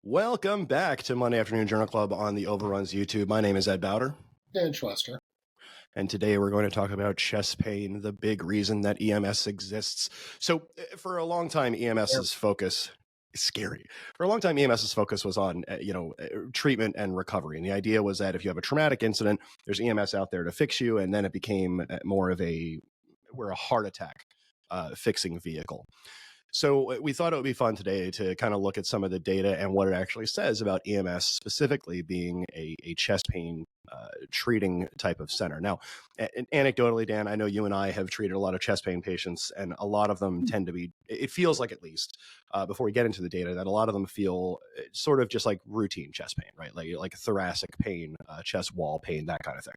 Welcome back to Monday Afternoon Journal Club on the Overruns YouTube. My name is Ed Bowder. Dan Schwester. And today we're going to talk about chest pain, the big reason that EMS exists. So for a long time, EMS's focus is scary. For a long time, EMS's focus was on, treatment and recovery. And the idea was that if you have a traumatic incident, there's EMS out there to fix you. And then it became more of we're a heart attack fixing vehicle. So we thought it would be fun today to kind of look at some of the data and what it actually says about EMS specifically being a chest pain treating type of center. Now, anecdotally, Dan, I know you and I have treated a lot of chest pain patients, and a lot of them tend to be, it feels like at least, before we get into the data, that a lot of them feel sort of just like routine chest pain, right? Like thoracic pain, chest wall pain, that kind of thing.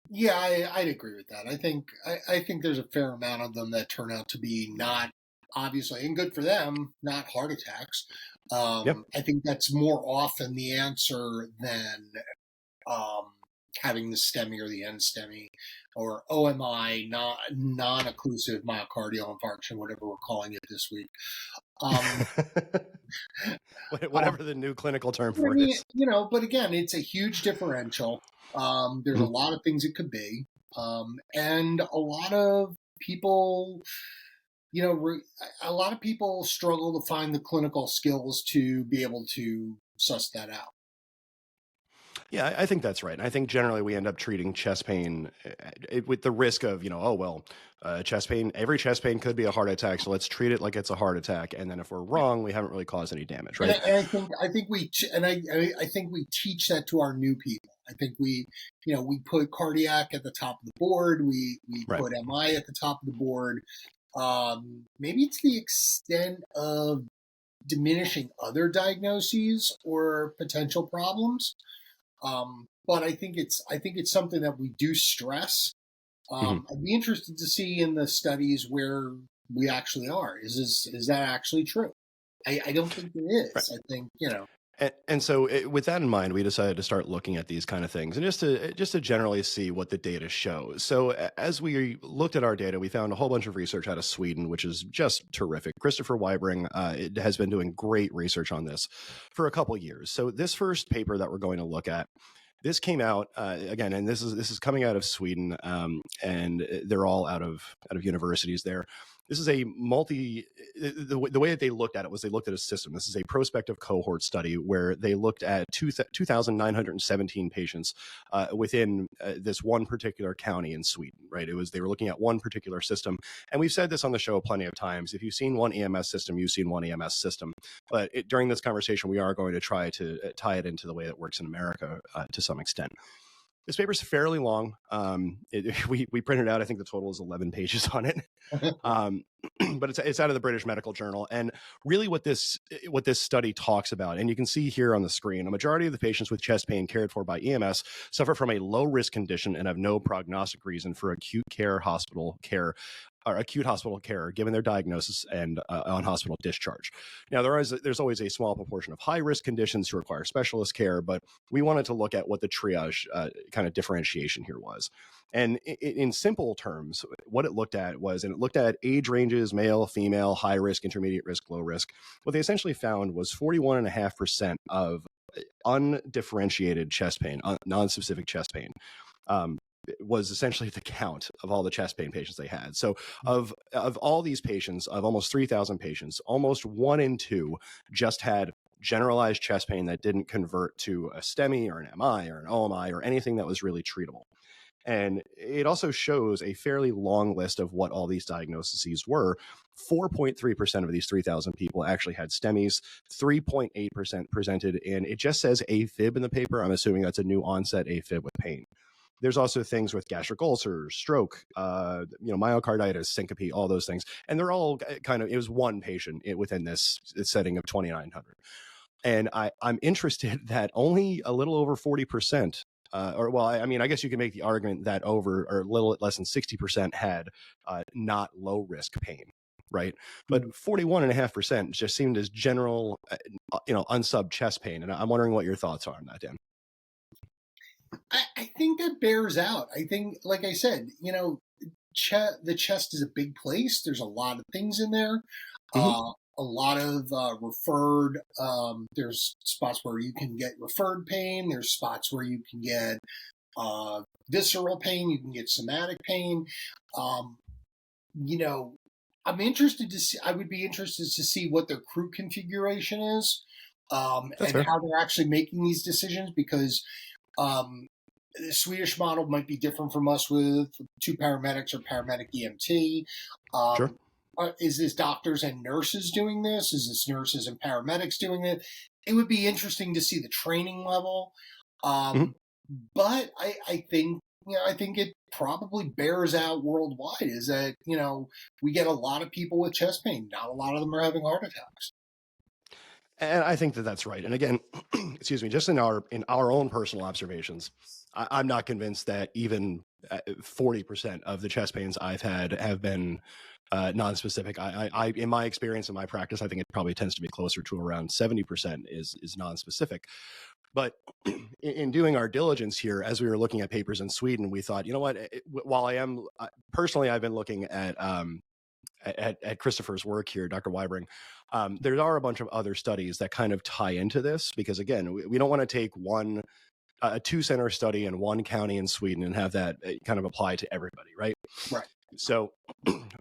Yeah, I'd agree with that. I think there's a fair amount of them that turn out to be not obviously, and good for them, not heart attacks. Yep. I think that's more often the answer than having the STEMI or the NSTEMI or OMI, non-occlusive myocardial infarction, whatever we're calling it this week. Whatever the new clinical term for it is. But again, it's a huge differential. There's a lot of things it could be. And a lot of people, a lot of people struggle to find the clinical skills to be able to suss that out. Yeah, I think that's right. And I think generally we end up treating chest pain with the risk of, chest pain. Every chest pain could be a heart attack, so let's treat it like it's a heart attack. And then if we're wrong, we haven't really caused any damage, right? And I think we teach that to our new people. I think we put cardiac at the top of the board. We put MI at the top of the board. Maybe it's the extent of diminishing other diagnoses or potential problems. But I think it's something that we do stress. I'd be interested to see in the studies where we actually are. Is that actually true? I don't think it is. Right. I think, And so with that in mind, we decided to start looking at these kind of things and just to generally see what the data shows. So as we looked at our data, we found a whole bunch of research out of Sweden, which is just terrific. Christopher Wybring has been doing great research on this for a couple years. So this first paper that we're going to look at, this came out again, and this is coming out of Sweden, and they're all out of universities there. This is the way that they looked at it was they looked at a system. This is a prospective cohort study where they looked at 2,917 patients within this one particular county in Sweden, right? They were looking at one particular system. And we've said this on the show plenty of times. If you've seen one EMS system, you've seen one EMS system. But during this conversation, we are going to try to tie it into the way that works in America to some extent. This paper is fairly long. We printed out, I think the total is 11 pages on it. But it's out of the British Medical Journal. And really what this study talks about, and you can see here on the screen, a majority of the patients with chest pain cared for by EMS suffer from a low risk condition and have no prognostic reason for acute hospital care given their diagnosis and on hospital discharge. Now, there's always a small proportion of high-risk conditions who require specialist care, but we wanted to look at what the triage kind of differentiation here was. And in simple terms, what it looked at age ranges, male, female, high risk, intermediate risk, low risk. What they essentially found was 41.5% of undifferentiated chest pain, non-specific chest pain, was essentially the count of all the chest pain patients they had. So of all these patients, of almost 3,000 patients, almost 1 in 2 just had generalized chest pain that didn't convert to a STEMI or an MI or an OMI or anything that was really treatable. And it also shows a fairly long list of what all these diagnoses were. 4.3% of these 3,000 people actually had STEMIs. 3.8% presented in, it just says AFib in the paper. I'm assuming that's a new onset AFib with pain. There's also things with gastric ulcers, stroke, myocarditis, syncope, all those things. And they're all it was one patient within this setting of 2,900. And I'm interested that only a little over 40%, I guess you can make the argument that over or a little less than 60% had not low risk pain. Right. But 41.5% just seemed as general, unsubbed chest pain. And I'm wondering what your thoughts are on that, Dan. I think that bears out. I think, like I said, the chest is a big place. There's a lot of things in there. a lot of referred. There's spots where you can get referred pain. There's spots where you can get visceral pain. You can get somatic pain. Um, you know, I'm interested to see. I would be interested to see what their crew configuration is, That's and fair. how they're actually making these decisions. Because um, the Swedish model might be different from us with two paramedics or paramedic EMT. Sure. Is this doctors and nurses doing this? Is this nurses and paramedics doing it? It would be interesting to see the training level. Mhm. Um, but I think, I think it probably bears out worldwide is that, we get a lot of people with chest pain. Not a lot of them are having heart attacks. And I think that that's right. And again, excuse me, just in our own personal observations, I'm not convinced that even 40% of the chest pains I've had have been non-specific. I, in my experience, in my practice, I think it probably tends to be closer to around 70% is non-specific. But in doing our diligence here, as we were looking at papers in Sweden, we thought, you know what? While I am personally, I've been looking at Christopher's work here, Dr. Weibring, there are a bunch of other studies that kind of tie into this because, again, we don't want to take a two-center study in one county in Sweden and have that kind of apply to everybody, right? Right. So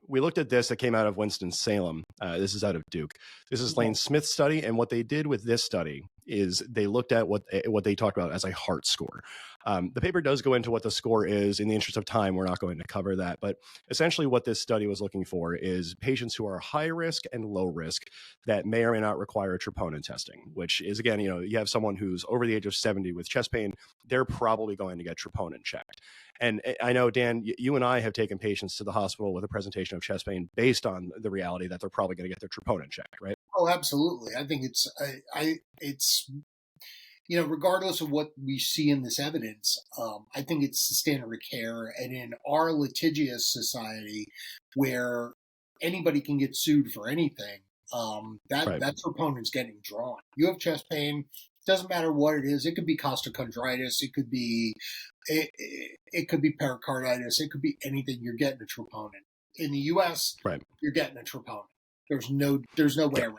we looked at this that came out of Winston-Salem. This is out of Duke. This is Lane Smith's study. And what they did with this study is they looked at what they talked about as a heart score. The paper does go into what the score is. In the interest of time, we're not going to cover that. But essentially what this study was looking for is patients who are high risk and low risk that may or may not require troponin testing, which is, again, you have someone who's over the age of 70 with chest pain, they're probably going to get troponin checked. And I know, Dan, you and I have taken patients to the hospital with a presentation of chest pain based on the reality that they're probably going to get their troponin checked, right? Oh, absolutely. I think it's regardless of what we see in this evidence, I think it's the standard of care. And in our litigious society, where anybody can get sued for anything, Right. that troponin's getting drawn. You have chest pain. Doesn't matter what it is. It could be costochondritis. It could be pericarditis. It could be anything. You're getting a troponin. In the U.S., Right. you're getting a troponin. There's no way Yeah. around.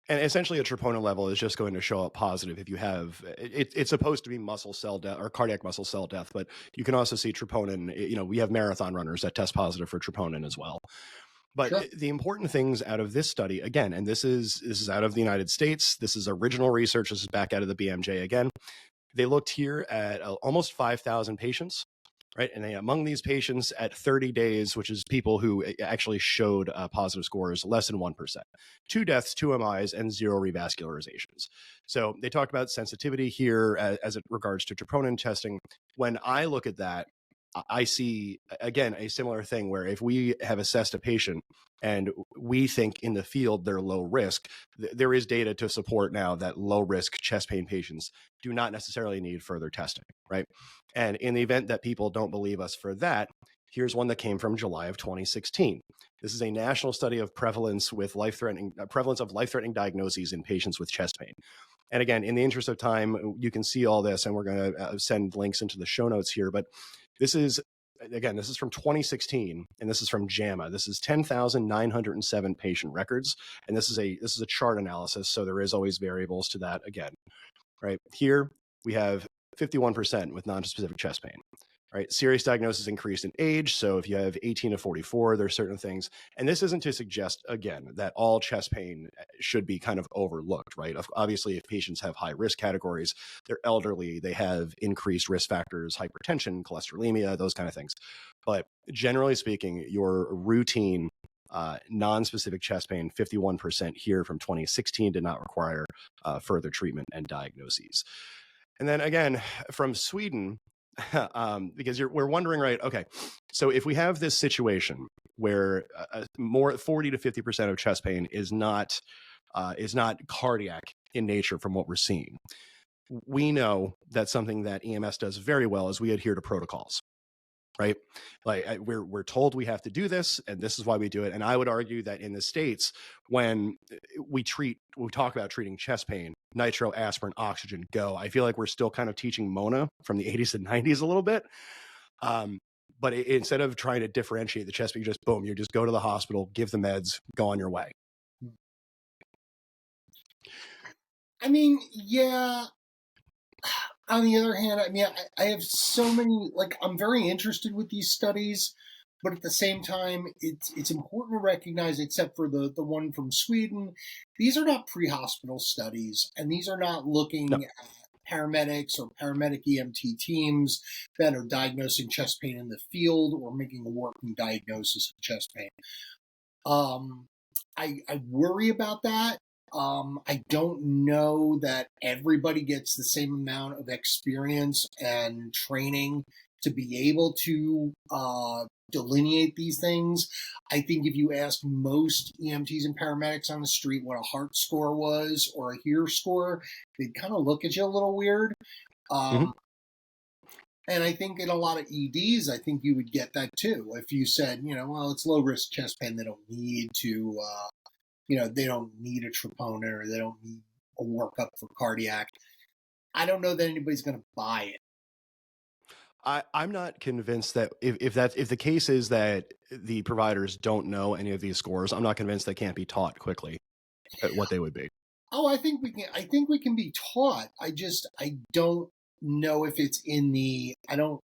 And essentially, a troponin level is just going to show up positive if you have it's supposed to be muscle cell death or cardiac muscle cell death, but you can also see troponin. We have marathon runners that test positive for troponin as well. But Sure. the important things out of this study, again, and this is out of the United States. This is original research. This is back out of the BMJ again. They looked here at almost 5,000 patients, right? And among these patients at 30 days, which is people who actually showed positive scores less than 1%, 2 deaths, 2 MIs, and 0 revascularizations. So they talked about sensitivity here as it regards to troponin testing. When I look at that, I see, again, a similar thing where if we have assessed a patient and we think in the field they're low risk, there is data to support now that low risk chest pain patients do not necessarily need further testing, right? And in the event that people don't believe us for that, here's one that came from July of 2016. This is a national study of prevalence of life-threatening diagnoses in patients with chest pain. And again, in the interest of time, you can see all this, and we're going to send links into the show notes here. But this is from 2016, and this is from JAMA. This is 10,907 patient records, and this is a chart analysis, so there is always variables to that. Again, right here we have 51% with non-specific chest pain. Right, serious diagnosis increased in age. So if you have 18 to 44, there's certain things. And this isn't to suggest, again, that all chest pain should be kind of overlooked, right? Obviously, if patients have high risk categories, they're elderly, they have increased risk factors, hypertension, cholesterolemia, those kind of things. But generally speaking, your routine non-specific chest pain, 51% here from 2016 did not require further treatment and diagnoses. And then again, from Sweden, because we're wondering, right? Okay, so if we have this situation where more 40 to 50% of chest pain is not cardiac in nature from what we're seeing, we know that something that EMS does very well is we adhere to protocols. Right? Like we're told we have to do this, and this is why we do it. And I would argue that in the States, when we talk about treating chest pain, nitro, aspirin, oxygen, go. I feel like we're still kind of teaching Mona from the 80s and 90s a little bit. But instead of trying to differentiate the chest pain, you just go to the hospital, give the meds, go on your way. I mean, yeah. On the other hand, I mean, I have so many, like, I'm very interested with these studies, but at the same time, it's important to recognize, except for the one from Sweden, these are not pre-hospital studies, and these are not No. looking at paramedics or paramedic EMT teams that are diagnosing chest pain in the field or making a working diagnosis of chest pain. Um, I worry about that. I don't know that everybody gets the same amount of experience and training to be able to delineate these things. I think if you ask most EMTs and paramedics on the street what a heart score was or a HEAR score, they'd kind of look at you a little weird. Hmm. Um, and I think in a lot of EDs, I think you would get that too. If you said, well, it's low risk chest pain, they don't need to, they don't need a troponin or they don't need a workup for cardiac. I don't know that anybody's going to buy it. I'm not convinced that if the case is that the providers don't know any of these scores, I'm not convinced they can't be taught quickly at what they would be. Oh, I think we can. I think we can be taught. I don't know if it's in the. I don't.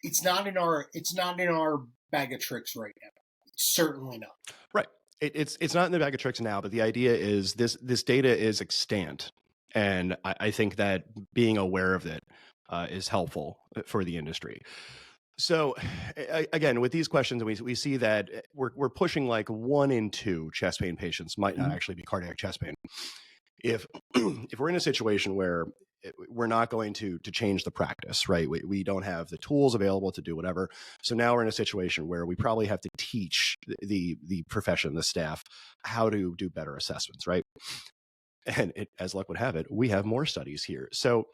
It's not in our. It's not in our bag of tricks right now. Certainly not. Right. It's not in the bag of tricks now, but the idea is this data is extant, and I think that being aware of it is helpful for the industry. So, again, with these questions, we see that we're pushing like 1 in 2 chest pain patients might not actually be cardiac chest pain. If if we're in a situation where we're not going to change the practice, right? We don't have the tools available to do whatever. So now we're in a situation where we probably have to teach the profession, the staff, how to do better assessments, right? And as luck would have it, we have more studies here. So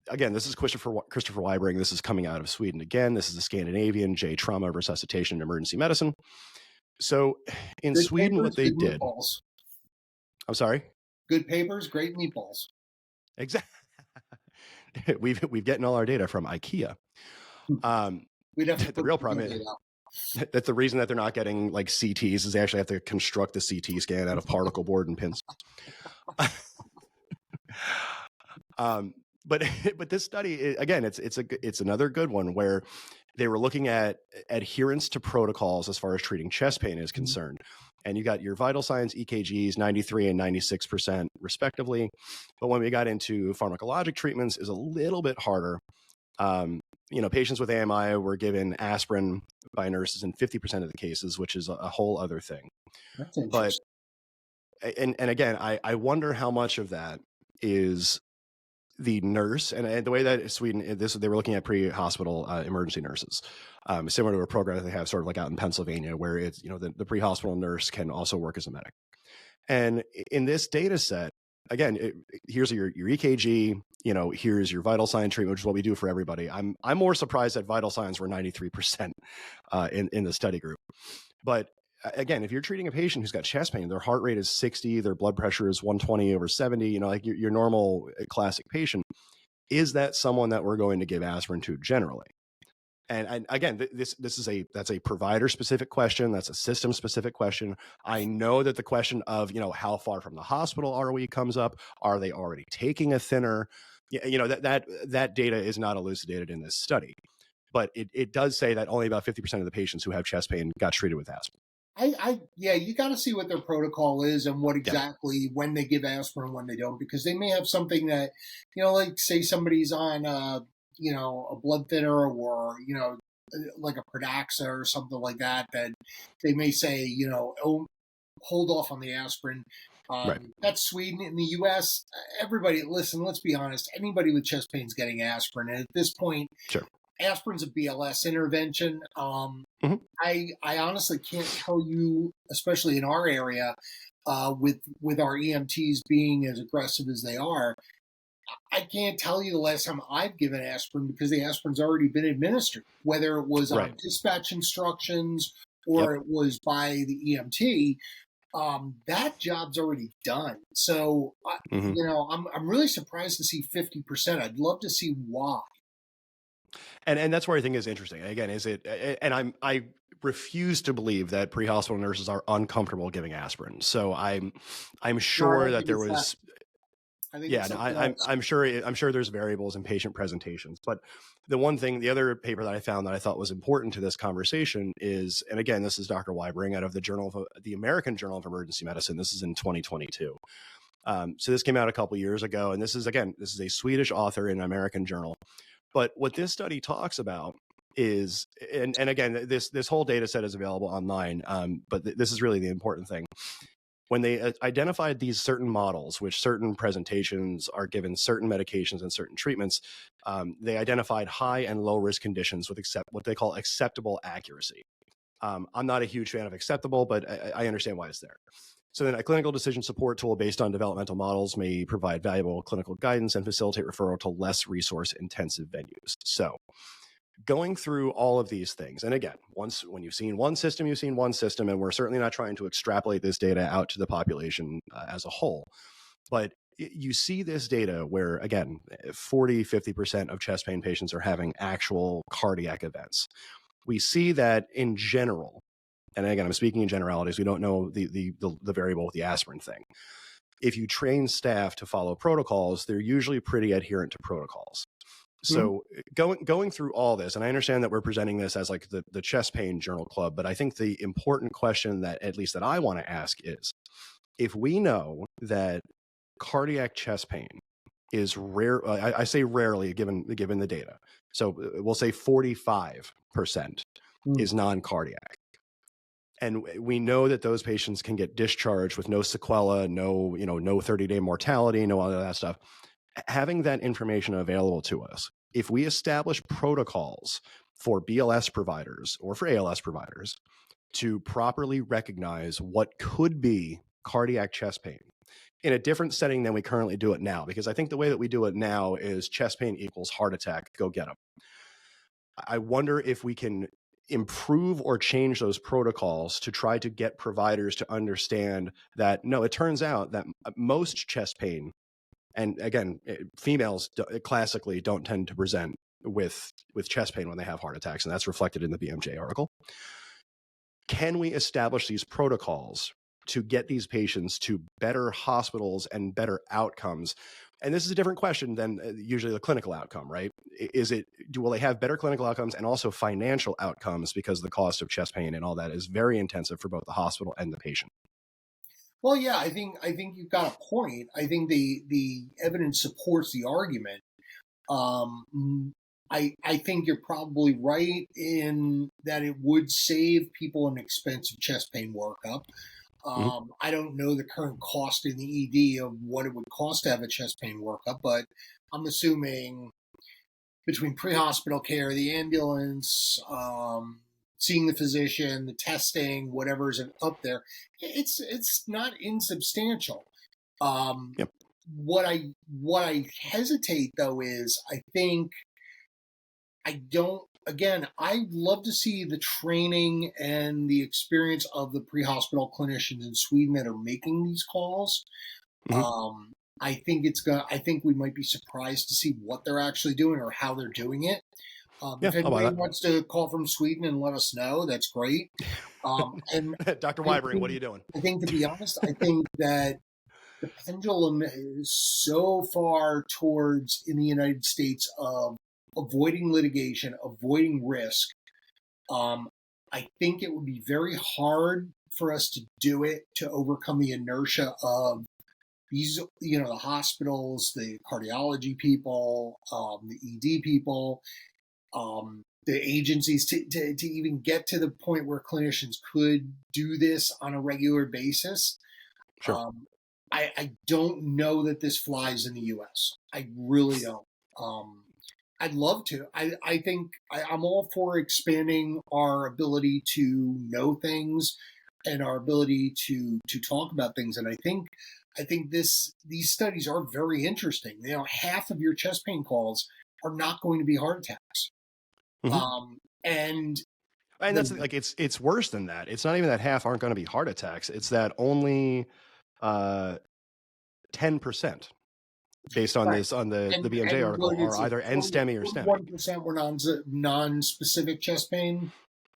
again, this is Christopher Wybring. This is coming out of Sweden again. This is the Scandinavian J Trauma Resuscitation and Emergency Medicine. So in Good Sweden, papers, what they good did, meatballs. I'm sorry. Good papers, great meatballs. Exactly. we've gotten all our data from IKEA. We'd have to The put real problem is that's the reason that they're not getting like CTs is they actually have to construct the CT scan out of particle board and pins. But this study again, it's another good one where they were looking at adherence to protocols as far as treating chest pain is concerned. And you got your vital signs EKGs 93 and 96% respectively. But when we got into pharmacologic treatments is a little bit harder. Patients with AMI were given aspirin by nurses in 50% of the cases, which is a whole other thing. That's interesting. But and again, I wonder how much of that is the nurse and the way that Sweden, they were looking at pre-hospital emergency nurses, similar to a program that they have sort of like out in Pennsylvania, where it's the pre-hospital nurse can also work as a medic. And in this data set, again, here's your EKG, here's your vital sign treatment, which is what we do for everybody. I'm more surprised that vital signs were 93% in the study group. But again, if you're treating a patient who's got chest pain, their heart rate is 60, their blood pressure is 120/70, like your normal classic patient, is that someone that we're going to give aspirin to generally? And again, that's a provider specific question. That's a system specific question. I know that the question of, how far from the hospital are we comes up. Are they already taking a thinner? That data is not elucidated in this study, but it does say that only about 50% of the patients who have chest pain got treated with aspirin. Yeah, you got to see what their protocol is and what exactly when they give aspirin, when they don't, because they may have something that, like say somebody's on, a blood thinner or, like a Pradaxa or something like that, that they may say, oh, hold off on the aspirin. Right. That's Sweden. In the U.S., everybody, listen, let's be honest, anybody with chest pain is getting aspirin. And at this point, Sure. aspirin's a BLS intervention. I honestly can't tell you, especially in our area, with our EMTs being as aggressive as they are, I can't tell you the last time I've given aspirin because the aspirin's already been administered, whether it was on dispatch instructions or it was by the EMT. That job's already done. So, I'm really surprised to see 50%. I'd love to see why. And that's where I think is interesting. Again, and I refuse to believe that pre-hospital nurses are uncomfortable giving aspirin. So I'm sure that there was. I think Yeah, it's no, something I'm else. I'm sure there's variables in patient presentations, but the other paper that I found that I thought was important to this conversation is, and again, this is Dr. Weibring out of the American Journal of Emergency Medicine. This is in 2022. So this came out a couple years ago, and this is a Swedish author in American Journal. But what this study talks about is, and again, this whole data set is available online, but this is really the important thing. When they identified these certain models, which certain presentations are given certain medications and certain treatments, they identified high and low risk conditions with what they call acceptable accuracy. I'm not a huge fan of acceptable, but I understand why it's there. So then a clinical decision support tool based on developmental models may provide valuable clinical guidance and facilitate referral to less resource intensive venues. So going through all of these things, and again, when you've seen one system, you've seen one system, and we're certainly not trying to extrapolate this data out to the population as a whole, but you see this data where, again, 40-50% of chest pain patients are having actual cardiac events. We see that in general, and again, I'm speaking in generalities, we don't know the variable with the aspirin thing. If you train staff to follow protocols, they're usually pretty adherent to protocols. So going through all this, and I understand that we're presenting this as like the chest pain journal club, but I think the important question that at least that I want to ask is, if we know that cardiac chest pain is rare, I say rarely given the data. So we'll say 45% is non-cardiac. And we know that those patients can get discharged with no sequela, no 30-day mortality, no all of that stuff. Having that information available to us, if we establish protocols for BLS providers or for ALS providers to properly recognize what could be cardiac chest pain in a different setting than we currently do it now, because I think the way that we do it now is chest pain equals heart attack, go get them. I wonder if we can improve or change those protocols to try to get providers to understand that, no, it turns out that most chest pain, and again, females classically don't tend to present with chest pain when they have heart attacks, and that's reflected in the BMJ article. Can we establish these protocols to get these patients to better hospitals and better outcomes? And this is a different question than usually the clinical outcome, right? Will they have better clinical outcomes and also financial outcomes, because the cost of chest pain and all that is very intensive for both the hospital and the patient? Well, yeah, I think you've got a point. I think the evidence supports the argument. I think you're probably right in that it would save people an expensive chest pain workup. I don't know the current cost in the ED of what it would cost to have a chest pain workup, but I'm assuming between pre-hospital care, the ambulance, seeing the physician, the testing, whatever's up there, it's not insubstantial. Yep. What I hesitate though is I'd love to see the training and the experience of the pre-hospital clinicians in Sweden that are making these calls. I think we might be surprised to see what they're actually doing or how they're doing it. Yeah, If anybody wants to call from Sweden and let us know, that's great. And Dr. Weibring, what are you doing? I think, to be honest, I think that the pendulum is so far towards, in the United States, of avoiding litigation, avoiding risk. I think it would be very hard for us to do it, to overcome the inertia of these, the hospitals, the cardiology people, the ED people, the agencies, to even get to the point where clinicians could do this on a regular basis. Sure. I don't know that this flies in the U.S. I really don't. I'd love to. I think I'm all for expanding our ability to know things and our ability to talk about things. And I think these studies are very interesting. Half of your chest pain calls are not going to be heart attacks. And that's like, it's worse than that. It's not even that half aren't going to be heart attacks. It's that only 10%, based on this, on the BMJ article, are either NSTEMI or STEMI. 1% were non-specific chest pain.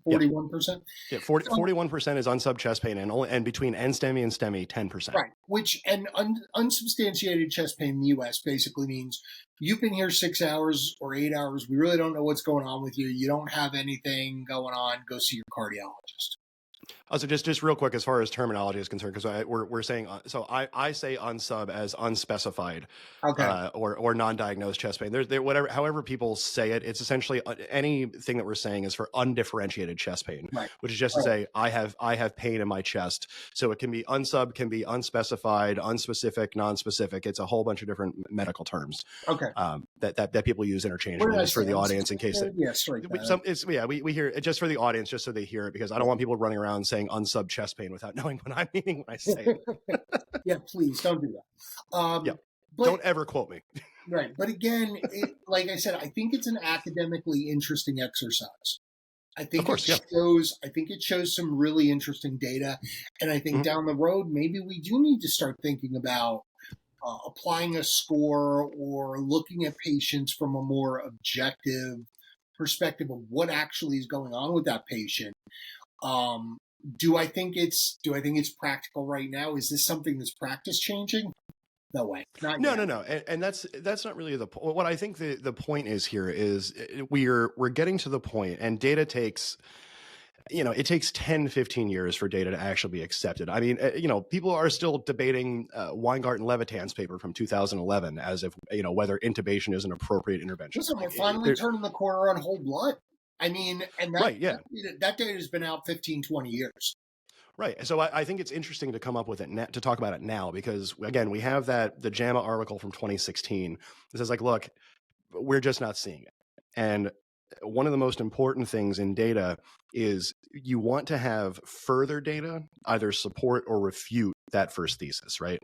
Yeah. 41%. Yeah, 41% is unsub chest pain, and between NSTEMI and STEMI, 10%. Right, which and unsubstantiated chest pain in the U.S. basically means you've been here 6 hours or 8 hours. We really don't know what's going on with you. You don't have anything going on. Go see your cardiologist. Also, just real quick, as far as terminology is concerned, because we're saying, so I say unsub as unspecified, Okay. Or non-diagnosed chest pain. There, whatever, however people say it, it's essentially anything that we're saying is for undifferentiated chest pain, Right. which is just to say I have pain in my chest. So it can be unsub, can be unspecified, unspecific, non-specific. It's a whole bunch of different medical terms. Okay. That people use interchangeably, just for the audience in case it. Yes, right. We hear it just for the audience, just so they hear it, because I don't want people running around saying unsub chest pain without knowing what I'm meaning when I say it. Yeah, please don't do that. Yeah, don't ever quote me. Right, but again, like I said, I think it's an academically interesting exercise. I think it shows some really interesting data, and I think down the road maybe we do need to start thinking about applying a score or looking at patients from a more objective perspective of what actually is going on with that patient. Do I think it's practical right now? Is this something that's practice changing? No way. No. And that's not really the point. What I think the point is here is we're getting to the point, and data takes, it takes 10, 15 years for data to actually be accepted. I mean, people are still debating Weingart and Levitan's paper from 2011 as if, whether intubation is an appropriate intervention. Listen, we're finally turning the corner on whole blood. I mean, and that data has been out 15, 20 years. Right. So I think it's interesting to come up with it to talk about it now, because again, we have the JAMA article from 2016 that says, like, look, we're just not seeing it. And one of the most important things in data is you want to have further data either support or refute that first thesis, right?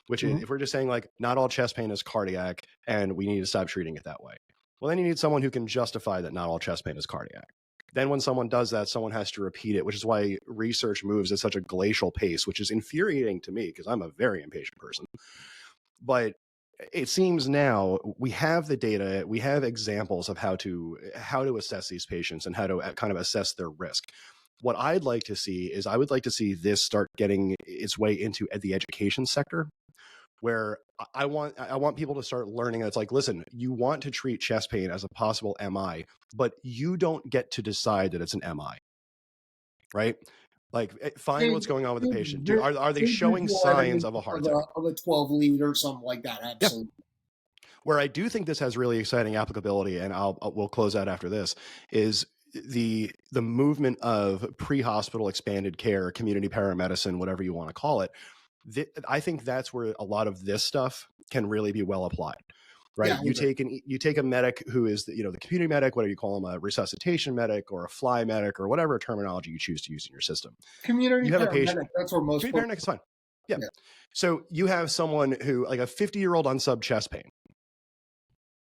Which is, if we're just saying, like, not all chest pain is cardiac and we need to stop treating it that way, well, then you need someone who can justify that not all chest pain is cardiac. Then when someone does that, someone has to repeat it, which is why research moves at such a glacial pace, which is infuriating to me because I'm a very impatient person. But it seems now we have the data, we have examples of how to assess these patients and how to kind of assess their risk. What I'd like to see is I would like to see this start getting its way into the education sector, where I want people to start learning. It's like, listen, you want to treat chest pain as a possible MI, but you don't get to decide that it's an MI, right? Like, find what's going on with the patient. Are they showing signs of a heart attack? Of a 12 lead or something like that, absolutely. Yeah. Where I do think this has really exciting applicability, and we'll close out after this, is the movement of pre-hospital expanded care, community paramedicine, whatever you want to call it. I think that's where a lot of this stuff can really be well applied, right? Yeah, you take a medic who is the community medic, whether you call them a resuscitation medic or a fly medic or whatever terminology you choose to use in your system. Community paramedic, that's where most community paramedic is fine. Yeah. So you have someone who, like, a 50-year-old unsub chest pain,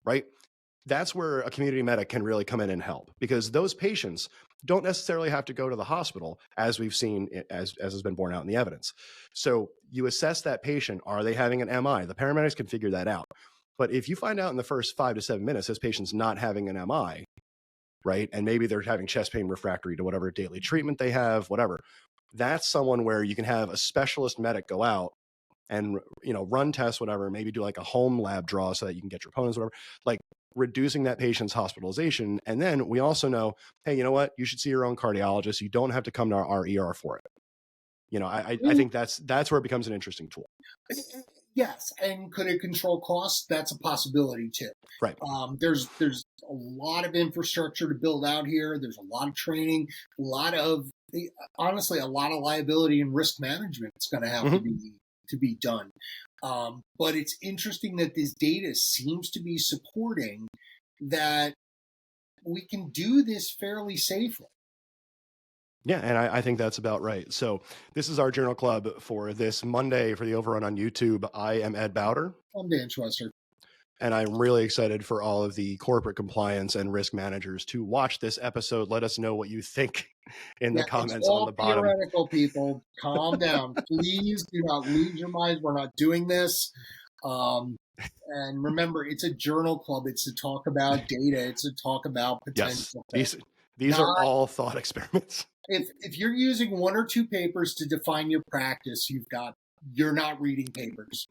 right? That's where a community medic can really come in and help, because those patients don't necessarily have to go to the hospital, as we've seen, as has been borne out in the evidence. So you assess that patient. Are they having an MI? The paramedics can figure that out. But if you find out in the first 5 to 7 minutes this patient's not having an MI, right, and maybe they're having chest pain refractory to whatever daily treatment they have, whatever, that's someone where you can have a specialist medic go out and, run tests, whatever, maybe do like a home lab draw so that you can get your opponents, whatever, like reducing that patient's hospitalization. And then we also know, hey, you know what? You should see your own cardiologist. You don't have to come to our ER for it. I think that's where it becomes an interesting tool. Yes, and could it control costs? That's a possibility too. Right. There's a lot of infrastructure to build out here. There's a lot of training, honestly, a lot of liability and risk management is going to have to be done. But it's interesting that this data seems to be supporting that we can do this fairly safely. Yeah, and I think that's about right. So this is our journal club for this Monday for the Overrun on YouTube. I am Ed Bowder. I'm Dan Schwester. And I'm really excited for all of the corporate compliance and risk managers to watch this episode. Let us know what you think in the comments on the bottom. Theoretical, people. Calm down. Please do not lose your minds. We're not doing this. And remember, it's a journal club. It's to talk about data. It's to talk about potential. Yes. These are all thought experiments. If you're using one or two papers to define your practice, you're not reading papers.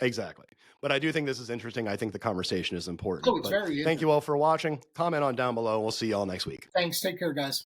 Exactly. But I do think this is interesting. I think the conversation is important. Oh, it's very interesting. Thank you all for watching. Comment on down below. We'll see you all next week. Thanks. Take care, guys.